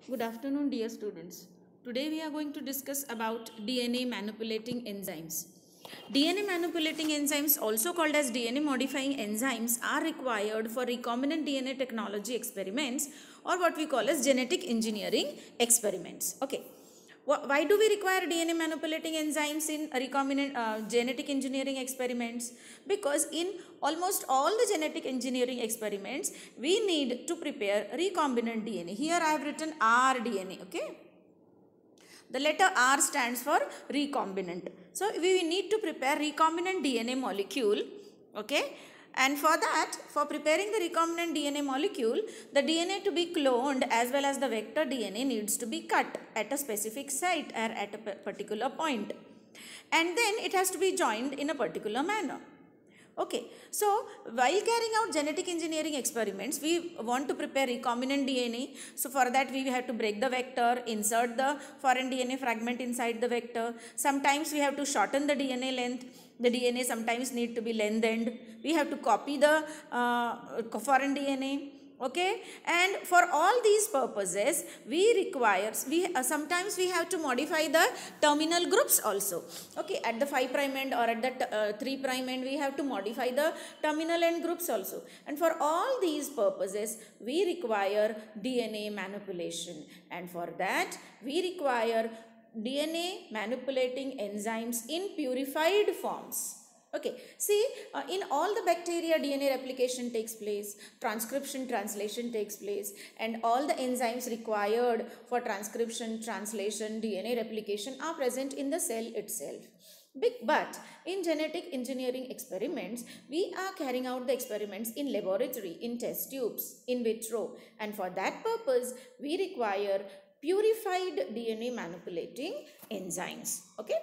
Good afternoon, dear students. Today we are going to discuss about DNA manipulating enzymes. DNA manipulating enzymes, also called as DNA modifying enzymes, are required for recombinant DNA technology experiments, or what we call as genetic engineering experiments. Okay. Why do we require DNA manipulating enzymes in recombinant genetic engineering experiments? Because in almost all the genetic engineering experiments, we need to prepare recombinant DNA. Here I have written rDNA, okay? The letter R stands for recombinant. So we need to prepare recombinant DNA molecule, okay? And for that, for preparing the recombinant DNA molecule, the DNA to be cloned as well as the vector DNA needs to be cut at a specific site or at a particular point. And then it has to be joined in a particular manner. Okay, so while carrying out genetic engineering experiments, we want to prepare recombinant DNA. So for that we have to break the vector, insert the foreign DNA fragment inside the vector. Sometimes we have to shorten the DNA length. The DNA sometimes need to be lengthened. We have to copy the foreign DNA. Okay, and for all these purposes we require sometimes we have to modify the terminal groups also. Okay, at the 5' end or at the 3' end we have to modify the terminal end groups also, and for all these purposes we require DNA manipulation, and for that we require DNA manipulating enzymes in purified forms. Okay, see, in all the bacteria DNA replication takes place, transcription translation takes place, and all the enzymes required for transcription, translation, DNA replication are present in the cell itself. But in genetic engineering experiments, we are carrying out the experiments in laboratory, in test tubes, in vitro, and for that purpose we require purified DNA manipulating enzymes. Okay.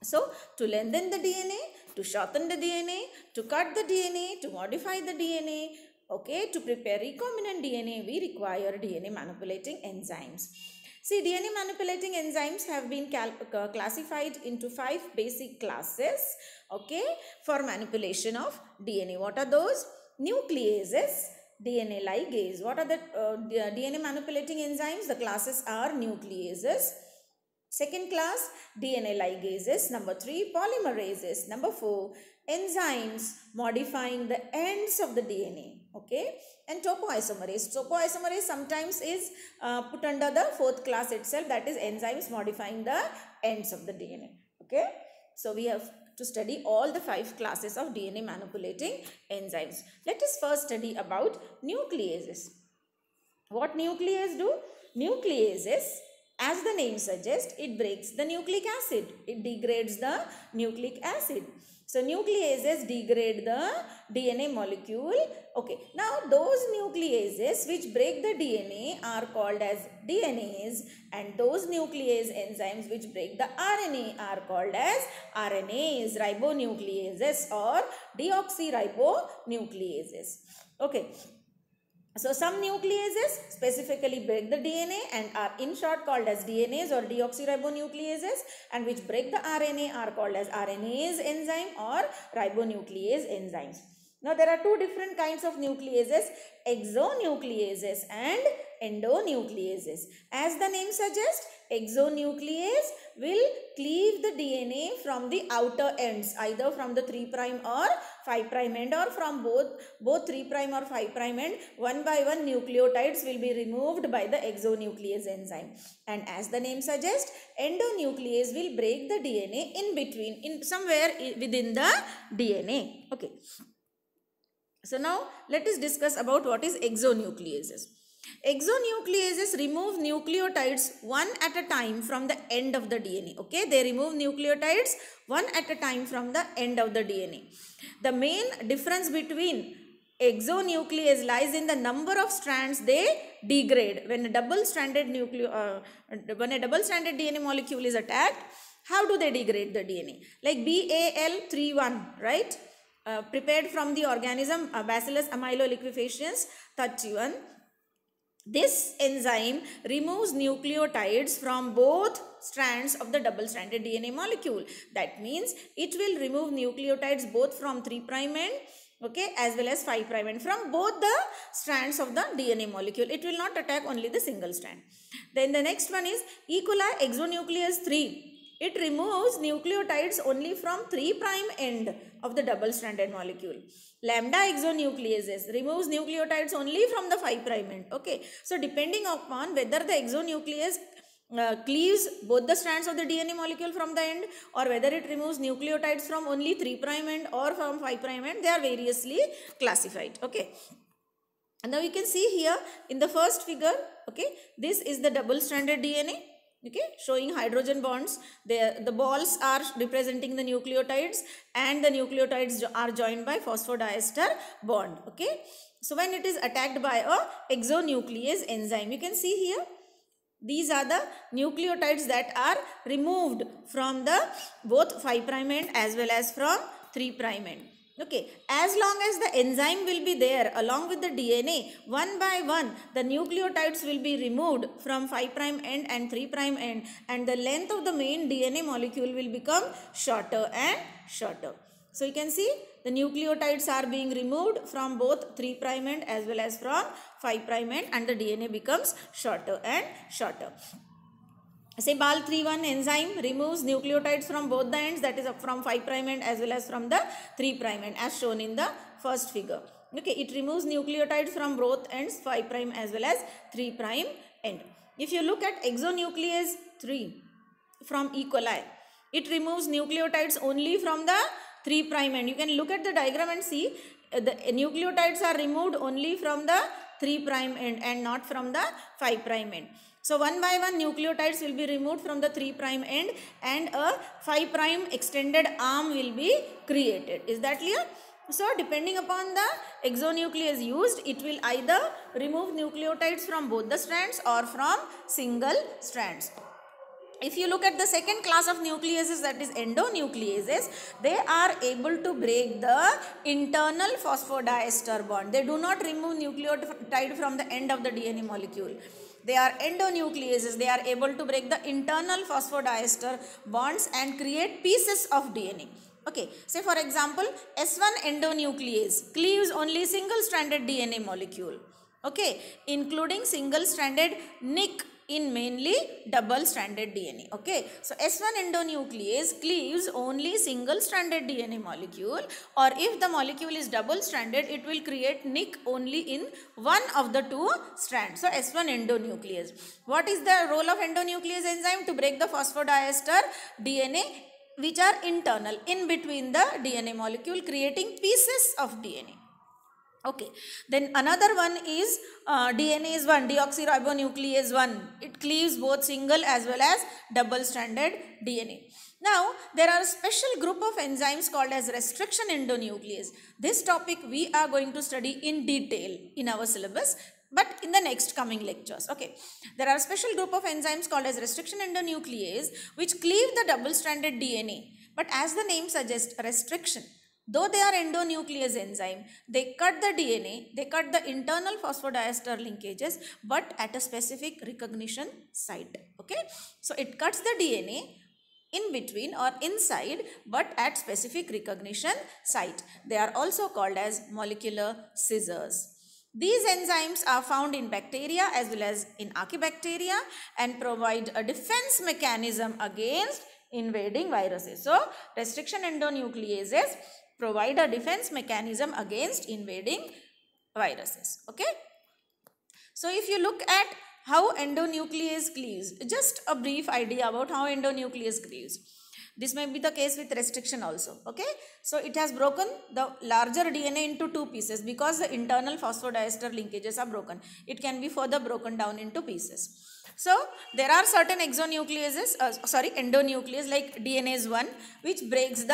So, to lengthen the DNA, to shorten the DNA, to cut the DNA, to modify the DNA, okay, to prepare recombinant DNA, we require DNA manipulating enzymes. See, DNA manipulating enzymes have been classified into 5 basic classes, okay, for manipulation of DNA. What are those? Nucleases, DNA ligase. What are the DNA manipulating enzymes? The classes are nucleases. Second class, DNA ligases. Number 3, polymerases. Number 4, enzymes modifying the ends of the DNA. Okay. And topoisomerase. Topoisomerase sometimes is put under the 4th class itself, that is enzymes modifying the ends of the DNA. Okay. So we have to study all the 5 classes of DNA manipulating enzymes. Let us first study about nucleases. What nuclease do? Nucleases, as the name suggests, it breaks the nucleic acid. It degrades the nucleic acid. So, nucleases degrade the DNA molecule. Okay. Now, those nucleases which break the DNA are called as DNAs, and those nuclease enzymes which break the RNA are called as RNAs, ribonucleases or deoxyribonucleases. Okay. So, some nucleases specifically break the DNA and are in short called as DNAs or deoxyribonucleases, and which break the RNA are called as RNase enzyme or ribonuclease enzymes. Now, there are 2 different kinds of nucleases, exonucleases and endonucleases. As the name suggests, exonuclease will cleave the DNA from the outer ends, either from the 3' or 5' end, or from both 3' or 5' end. One by one nucleotides will be removed by the exonuclease enzyme. And as the name suggests, endonuclease will break the DNA in between, in somewhere within the DNA. Okay. So now let us discuss about what is exonucleases. Exonucleases remove nucleotides one at a time from the end of the DNA. Okay, they remove nucleotides one at a time from the end of the DNA. The main difference between exonuclease lies in the number of strands they degrade. When a double-stranded DNA molecule is attacked, how do they degrade the DNA? Like BAL31, right? Prepared from the organism Bacillus amyloliquefaciens 31. This enzyme removes nucleotides from both strands of the double-stranded DNA molecule. That means it will remove nucleotides both from 3' end okay, as well as 5 prime end from both the strands of the DNA molecule. It will not attack only the single strand. Then the next one is E. coli exonuclease 3. It removes nucleotides only from 3 prime end of the double stranded molecule. Lambda exonucleases removes nucleotides only from the 5 prime end. Okay, so depending upon whether the exonuclease cleaves both the strands of the DNA molecule from the end, or whether it removes nucleotides from only 3 prime end or from 5 prime end, they are variously classified. Okay, and now you can see here in the first figure, okay, this is the double stranded DNA, okay, showing hydrogen bonds. The balls are representing the nucleotides, and the nucleotides are joined by phosphodiester bond. Okay, so when it is attacked by a exonuclease enzyme, you can see here these are the nucleotides that are removed from the both 5 prime end as well as from 3 prime end. Okay, as long as the enzyme will be there along with the DNA, one by one the nucleotides will be removed from 5 prime end and 3 prime end, and the length of the main DNA molecule will become shorter and shorter. So you can see the nucleotides are being removed from both 3 prime end as well as from 5 prime end, and the DNA becomes shorter and shorter. Say BAL31 enzyme removes nucleotides from both the ends, that is from 5 prime end as well as from the 3 prime end, as shown in the first figure. Okay, it removes nucleotides from both ends, 5 prime as well as 3 prime end. If you look at exonuclease 3 from E. coli, it removes nucleotides only from the 3 prime end. You can look at the diagram and see the nucleotides are removed only from the 3 prime end and not from the 5 prime end. So one by one nucleotides will be removed from the 3 prime end, and a 5 prime extended arm will be created. Is that clear? So depending upon the exonuclease used, it will either remove nucleotides from both the strands or from single strands. If you look at the second class of nucleases, that is endonucleases, they are able to break the internal phosphodiester bond. They do not remove nucleotide from the end of the DNA molecule. They are endonucleases. They are able to break the internal phosphodiester bonds and create pieces of DNA. Okay, say for example, S1 endonuclease cleaves only single stranded DNA molecule. Okay, including single stranded Nic in mainly double stranded DNA. Okay, so S1 endonuclease cleaves only single stranded DNA molecule, or if the molecule is double stranded, it will create Nic only in one of the two strands. So S1 endonuclease. What is the role of endonuclease enzyme? To break the phosphodiester DNA which are internal in between the DNA molecule, creating pieces of DNA. Okay, then another one is DNase 1, deoxyribonuclease 1. It cleaves both single as well as double stranded DNA. Now, there are a special group of enzymes called as restriction endonuclease. This topic we are going to study in detail in our syllabus, but in the next coming lectures. Okay, there are a special group of enzymes called as restriction endonuclease which cleave the double stranded DNA. But as the name suggests, restriction. Though they are endonuclease enzyme, they cut the DNA, they cut the internal phosphodiester linkages, but at a specific recognition site. Okay, so it cuts the DNA in between or inside, but at specific recognition site. They are also called as molecular scissors. These enzymes are found in bacteria as well as in archaebacteria and provide a defense mechanism against invading viruses. So, restriction endonucleases provide a defense mechanism against invading viruses. Okay. So, if you look at how endonuclease cleaves, just a brief idea about how endonuclease cleaves. This may be the case with restriction also. Okay. So, it has broken the larger DNA into two pieces because the internal phosphodiester linkages are broken. It can be further broken down into pieces. So, there are certain exonucleases, endonuclease like DNase 1 which breaks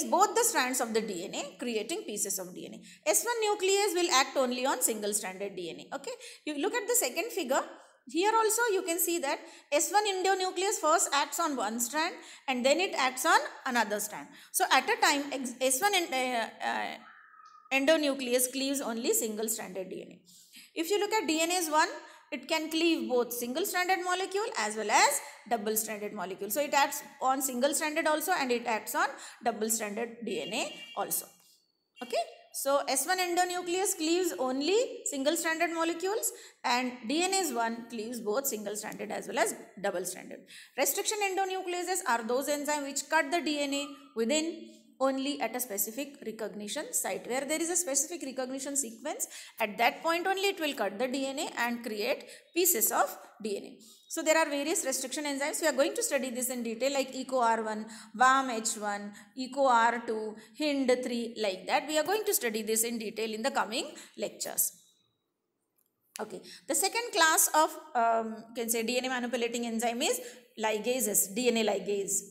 both the strands of the DNA, creating pieces of DNA. S1 nuclease will act only on single stranded DNA. Okay. You look at the second figure. Here also you can see that S1 endonuclease first acts on one strand and then it acts on another strand. So at a time S1 endonuclease cleaves only single stranded DNA. If you look at DNase 1, it can cleave both single stranded molecule as well as double stranded molecule. So it acts on single stranded also and it acts on double stranded DNA also. Okay, so S1 endonuclease cleaves only single-stranded molecules, and DNase 1 cleaves both single-stranded as well as double-stranded. Restriction endonucleases are those enzymes which cut the DNA within only at a specific recognition site. Where there is a specific recognition sequence, at that point only it will cut the DNA and create pieces of DNA. So there are various restriction enzymes. We are going to study this in detail, like EcoR1, VAMH1, EcoR2, HIND3, like that. We are going to study this in detail in the coming lectures. Okay, the second class of can say DNA manipulating enzyme is ligases, DNA ligase.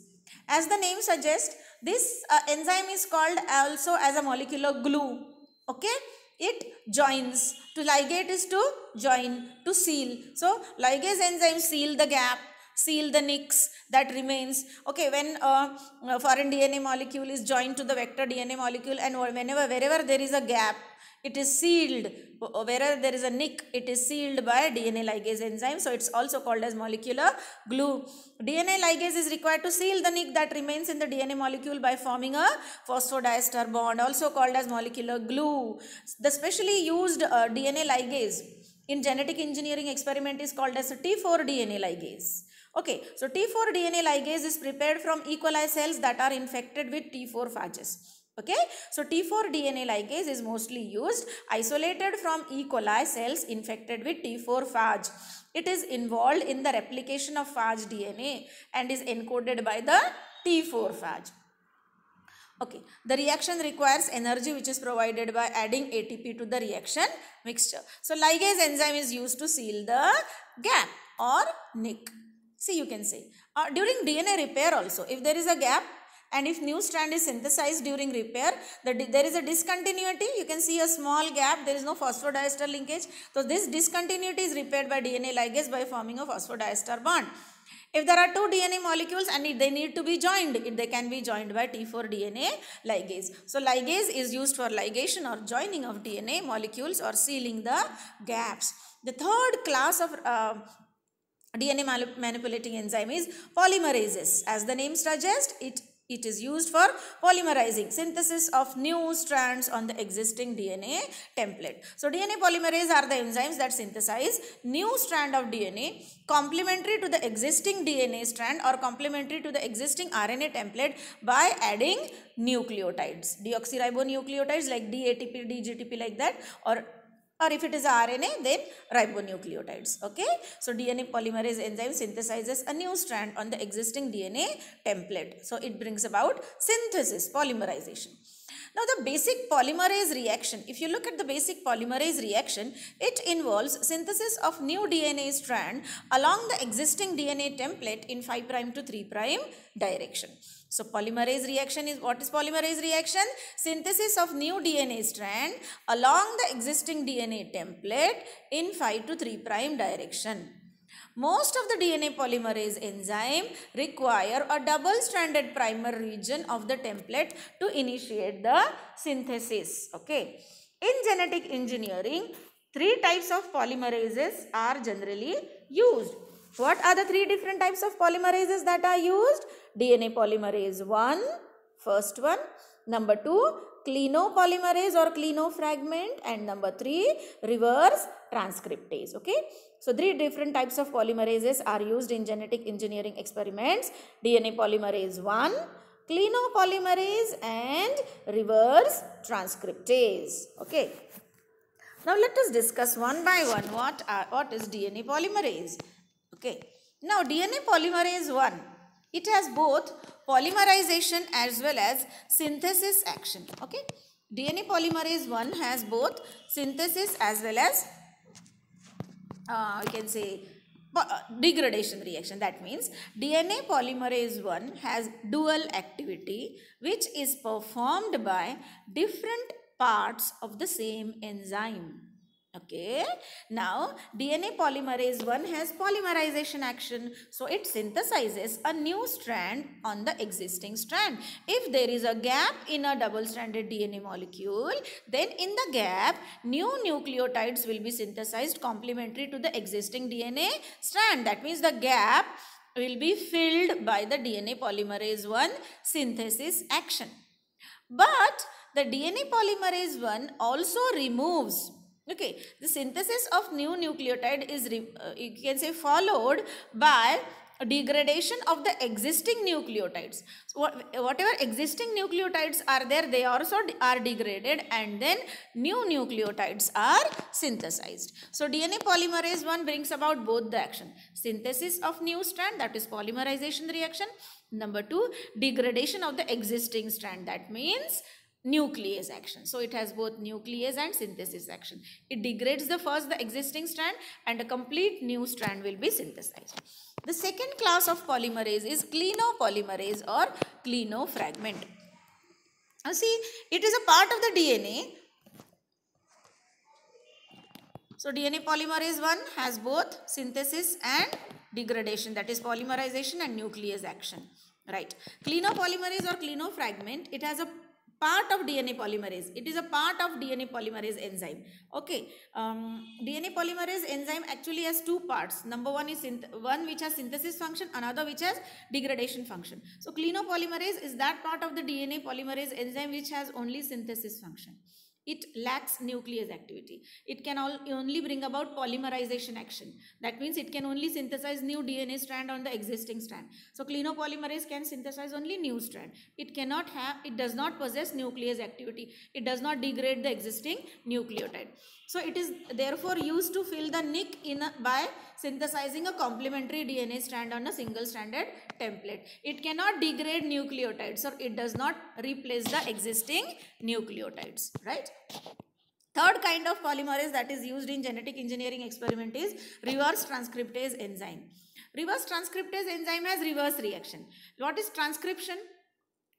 As the name suggests, this enzyme is called also as a molecular glue. Okay, it joins. To ligate is to join, to seal. So ligase enzymes seal the gap, seal the nicks that remains. Okay, when a foreign DNA molecule is joined to the vector DNA molecule, and wherever there is a gap, it is sealed. Wherever there is a nick, it is sealed by DNA ligase enzyme. So it's also called as molecular glue. DNA ligase is required to seal the nick that remains in the DNA molecule by forming a phosphodiester bond, also called as molecular glue. The specially used DNA ligase in genetic engineering experiment is called as a T4 DNA ligase. Okay, so T4 DNA ligase is prepared from E. coli cells that are infected with T4 phages. Okay, so T4 DNA ligase is mostly used isolated from E. coli cells infected with T4 phage. It is involved in the replication of phage DNA and is encoded by the T4 phage. Okay, the reaction requires energy which is provided by adding ATP to the reaction mixture. So ligase enzyme is used to seal the gap or nick. See, you can say during DNA repair also, if there is a gap and if new strand is synthesized during repair, there is a discontinuity. You can see a small gap, there is no phosphodiester linkage. So this discontinuity is repaired by DNA ligase by forming a phosphodiester bond. If there are two DNA molecules and they need to be joined, they can be joined by T4 DNA ligase. So ligase is used for ligation or joining of DNA molecules or sealing the gaps. The third class of DNA manipulating enzyme is polymerases. As the name suggests, it is used for polymerizing, synthesis of new strands on the existing DNA template. So DNA polymerase are the enzymes that synthesize new strand of DNA complementary to the existing DNA strand or complementary to the existing RNA template by adding nucleotides, deoxyribonucleotides like DATP, DGTP, like that, or if it is RNA, then ribonucleotides. Okay, so DNA polymerase enzyme synthesizes a new strand on the existing DNA template. So it brings about synthesis, polymerization. Now the basic polymerase reaction, if you look at the basic polymerase reaction, it involves synthesis of new DNA strand along the existing DNA template in 5' to 3' direction. So polymerase reaction is, what is polymerase reaction? Synthesis of new DNA strand along the existing DNA template in 5' to 3' direction. Most of the DNA polymerase enzyme require a double-stranded primer region of the template to initiate the synthesis. Okay. In genetic engineering, 3 types of polymerases are generally used. What are the 3 different types of polymerases that are used? DNA polymerase 1, first one. Number 2, clinopolymerase or clinofragment, and number 3, reverse transcriptase. Okay. So 3 different types of polymerases are used in genetic engineering experiments: DNA polymerase 1, clinopolymerase, and reverse transcriptase. Okay. Now let us discuss one by one what is DNA polymerase. Okay. Now DNA polymerase 1, it has both polymerization as well as synthesis action. Okay. DNA polymerase 1 has both synthesis as well as we can say degradation reaction. That means DNA polymerase 1 has dual activity which is performed by different parts of the same enzyme. Okay. Now DNA polymerase 1 has polymerization action. So it synthesizes a new strand on the existing strand. If there is a gap in a double-stranded DNA molecule, then in the gap, new nucleotides will be synthesized complementary to the existing DNA strand. That means the gap will be filled by the DNA polymerase 1 synthesis action. But the DNA polymerase 1 also removes, okay, the synthesis of new nucleotide is you can say followed by degradation of the existing nucleotides. So whatever existing nucleotides are there, they also are degraded, and then new nucleotides are synthesized. So DNA polymerase 1 brings about both the action: synthesis of new strand, that is polymerization reaction. Number 2, degradation of the existing strand, that means nuclease action. So it has both nuclease and synthesis action. It degrades the existing strand, and a complete new strand will be synthesized. The second class of polymerase is clinopolymerase or clinofragment. Now see, it is a part of the DNA. So DNA polymerase 1 has both synthesis and degradation, that is polymerization and nuclease action. Right. Clinopolymerase or clinofragment, it has a part of DNA polymerase. It is a part of DNA polymerase enzyme. Okay. DNA polymerase enzyme actually has two parts. Number one is one which has synthesis function, another which has degradation function. So clinopolymerase is that part of the DNA polymerase enzyme which has only synthesis function. It lacks nuclease activity. It can only bring about polymerization action. That means it can only synthesize new DNA strand on the existing strand. So clinopolymerase can synthesize only new strand. It does not possess nuclease activity. It does not degrade the existing nucleotide. So it is therefore used to fill the nick by synthesizing a complementary DNA strand on a single stranded template. It cannot degrade nucleotides, or it does not replace the existing nucleotides, right? Third kind of polymerase that is used in genetic engineering experiment is reverse transcriptase enzyme. Reverse transcriptase enzyme has reverse reaction. What is transcription?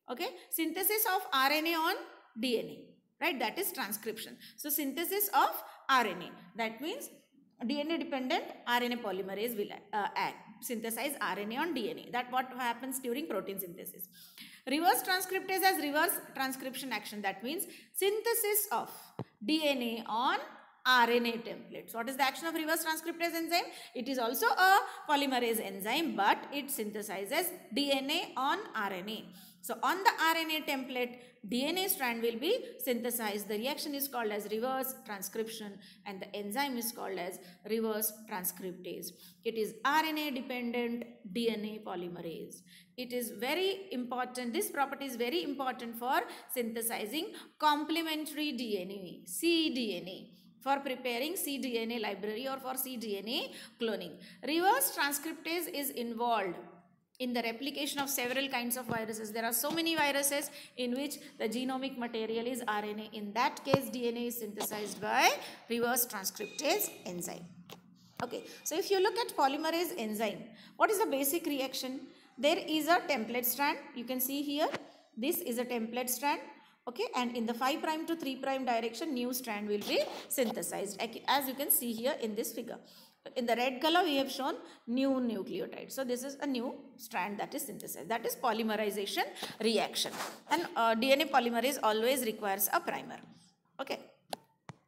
Okay, synthesis of RNA on DNA, right? That is transcription. So synthesis of RNA, that means DNA dependent RNA polymerase will synthesize RNA on DNA. That what happens during protein synthesis. Reverse transcriptase has reverse transcription action. That means synthesis of DNA on RNA templates. What is the action of reverse transcriptase enzyme? It is also a polymerase enzyme, but it synthesizes DNA on RNA. So on the RNA template, DNA strand will be synthesized. The reaction is called as reverse transcription, and the enzyme is called as reverse transcriptase. It is RNA dependent DNA polymerase. It is very important. This property is very important for synthesizing complementary DNA, cDNA, for preparing cDNA library or for cDNA cloning. Reverse transcriptase is involved in the replication of several kinds of viruses. There are so many viruses in which the genomic material is RNA. In that case, DNA is synthesized by reverse transcriptase enzyme. Okay, so if you look at polymerase enzyme, what is the basic reaction? There is a template strand. You can see here, this is a template strand. Okay, and in the 5' to 3' direction, new strand will be synthesized, as you can see here in this figure. In the red color, we have shown new nucleotide. So this is a new strand that is synthesized. That is polymerization reaction. And DNA polymerase always requires a primer. Okay.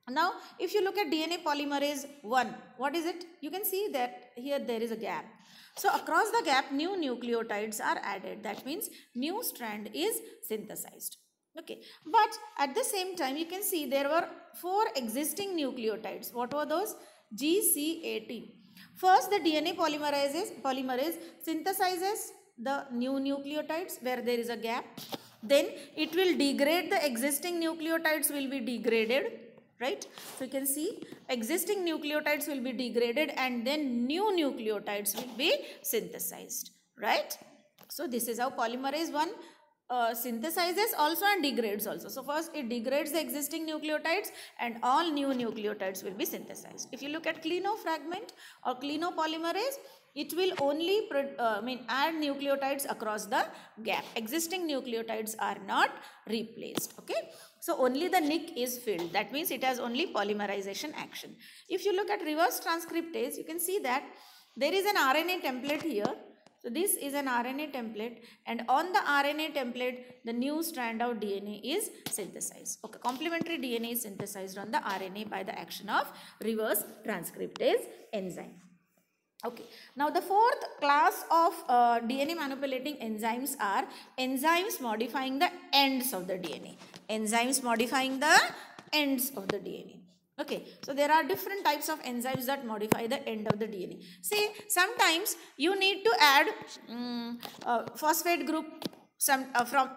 Now, if you look at DNA polymerase 1, what is it? You can see that here there is a gap. So across the gap, new nucleotides are added. That means new strand is synthesized. Okay. But at the same time, you can see there were 4 existing nucleotides. What were those? GCAT. First, the DNA polymerase synthesizes the new nucleotides where there is a gap. Then it will degrade the existing nucleotides, will be degraded, right? So you can see existing nucleotides will be degraded, and then new nucleotides will be synthesized, right? So this is how polymerase 1 synthesizes also and degrades also. So first it degrades the existing nucleotides, and all new nucleotides will be synthesized. If you look at clinofragment or clinopolymerase, it will only add nucleotides across the gap. Existing nucleotides are not replaced. Okay, so only the nick is filled. That means it has only polymerization action. If you look at reverse transcriptase, you can see that there is an RNA template here. So this is an RNA template, and on the RNA template, the new strand of DNA is synthesized. Okay, complementary DNA is synthesized on the RNA by the action of reverse transcriptase enzyme. Okay, now the fourth class of DNA manipulating enzymes are enzymes modifying the ends of the DNA. Enzymes modifying the ends of the DNA. Okay, so there are different types of enzymes that modify the end of the DNA. See, sometimes you need to add phosphate group from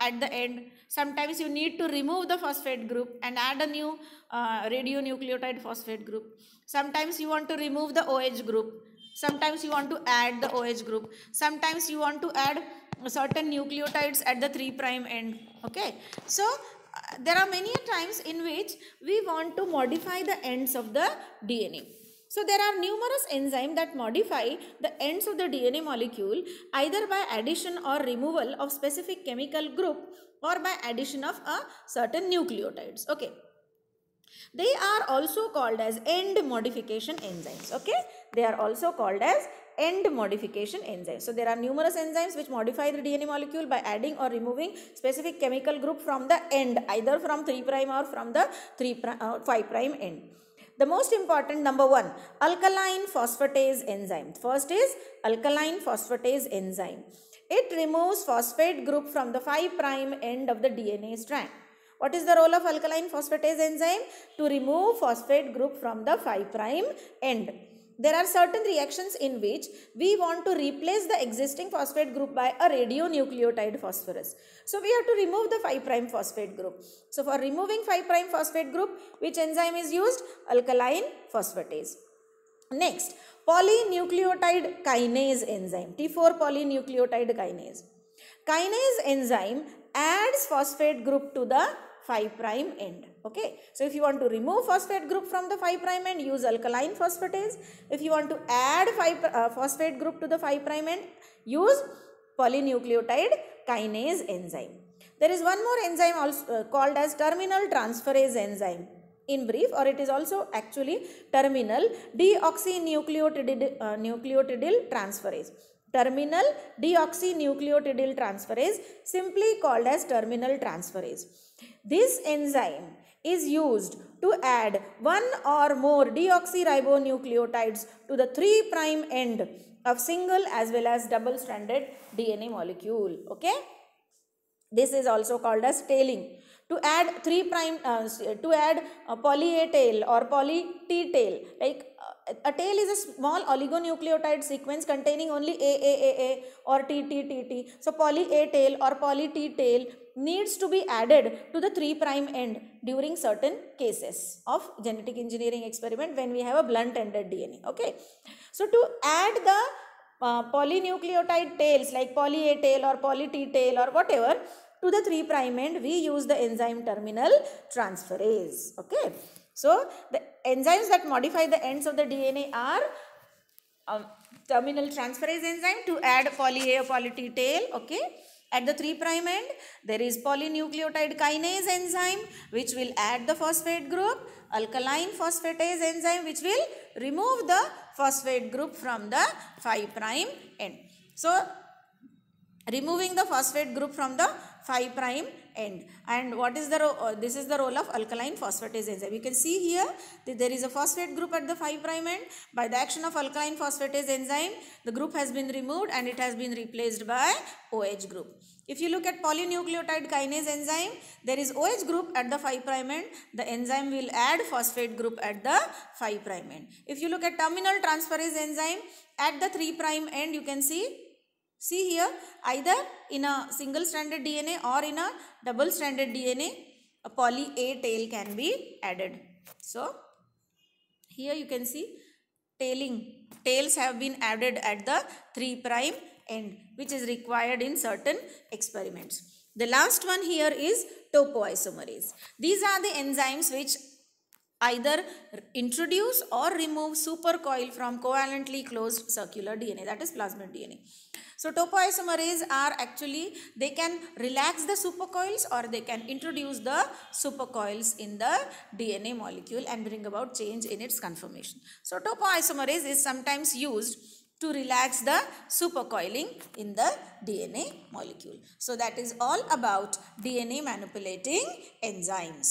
at the end. Sometimes you need to remove the phosphate group and add a new radionucleotide phosphate group. Sometimes you want to remove the OH group. Sometimes you want to add the OH group. Sometimes you want to add certain nucleotides at the 3' end. Okay. So, there are many times in which we want to modify the ends of the DNA. So, there are numerous enzymes that modify the ends of the DNA molecule either by addition or removal of specific chemical group or by addition of a certain nucleotides. Okay. They are also called as end modification enzymes. Okay, they are also called as end modification enzymes. So there are numerous enzymes which modify the DNA molecule by adding or removing specific chemical group from the end, either from 3' or from the 5' end. The most important, number 1, alkaline phosphatase enzyme. First is alkaline phosphatase enzyme. It removes phosphate group from the 5' end of the DNA strand. What is the role of alkaline phosphatase enzyme? To remove phosphate group from the 5' end. There are certain reactions in which we want to replace the existing phosphate group by a radionucleotide phosphorus. So we have to remove the 5' phosphate group. So for removing 5' phosphate group, which enzyme is used? Alkaline phosphatase. Next, polynucleotide kinase enzyme, T4 polynucleotide kinase. Kinase enzyme adds phosphate group to the 5' end. Okay, so if you want to remove phosphate group from the 5' end, use alkaline phosphatase. If you want to add phosphate group to the 5' end, use polynucleotide kinase enzyme. There is one more enzyme also called as terminal transferase enzyme. In brief, or it is also actually terminal deoxynucleotidyl transferase. Terminal deoxynucleotidyl transferase, simply called as terminal transferase. This enzyme is used to add one or more deoxyribonucleotides to the 3' end of single as well as double stranded DNA molecule. Okay, this is also called as tailing. To add 3' to add a poly A tail or poly T tail, like a tail is a small oligonucleotide sequence containing only A or T. So poly A tail or poly T tail needs to be added to the 3' end during certain cases of genetic engineering experiment when we have a blunt ended DNA. Okay, so to add the polynucleotide tails like poly A tail or poly T tail or whatever to the 3' end, we use the enzyme terminal transferase. Okay, so the enzymes that modify the ends of the DNA are terminal transferase enzyme to add poly A or poly T tail. Okay, at the 3' end, there is polynucleotide kinase enzyme which will add the phosphate group, alkaline phosphatase enzyme which will remove the phosphate group from the 5' end. So removing the phosphate group from the 5' end. And what is the this is the role of alkaline phosphatase enzyme. You can see here that there is a phosphate group at the 5' end. By the action of alkaline phosphatase enzyme, the group has been removed and it has been replaced by OH group. If you look at polynucleotide kinase enzyme, there is OH group at the 5' end. The enzyme will add phosphate group at the 5' end. If you look at terminal transferase enzyme, at the 3' end, you can see here, either in a single stranded DNA or in a double stranded DNA, a poly A tail can be added. So here you can see tails have been added at the 3' end, which is required in certain experiments. The last one here is topoisomerase. These are the enzymes which either introduce or remove supercoil from covalently closed circular DNA, that is plasmid DNA. So topoisomerase are actually, they can relax the supercoils or they can introduce the supercoils in the DNA molecule and bring about change in its conformation. So topoisomerase is sometimes used to relax the supercoiling in the DNA molecule. So that is all about DNA manipulating enzymes.